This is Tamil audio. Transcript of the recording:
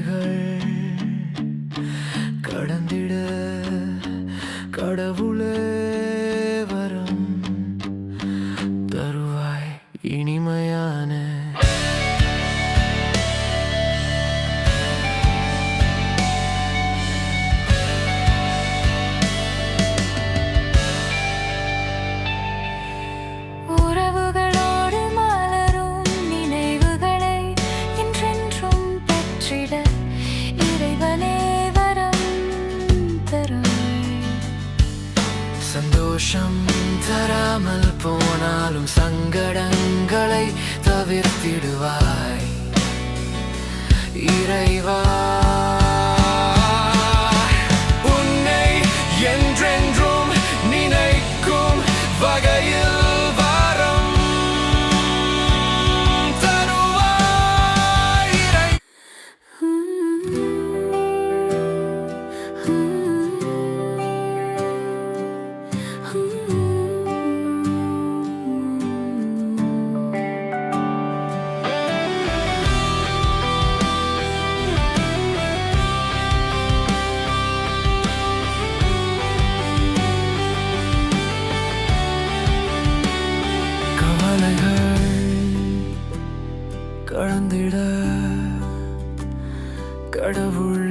கவலைகள் கடந்திட கடவுளே வரம் தருவாய் இனிமையான சந்தோஷம் தராமல் போனாலும் சங்கடங்களை தவிர்த்திடுவாய் இறைவா. உன்னை என்றென்றும் நினைக்கும் வகையில் வரம் தருவாய் இறை. கடந்திட கடவுள்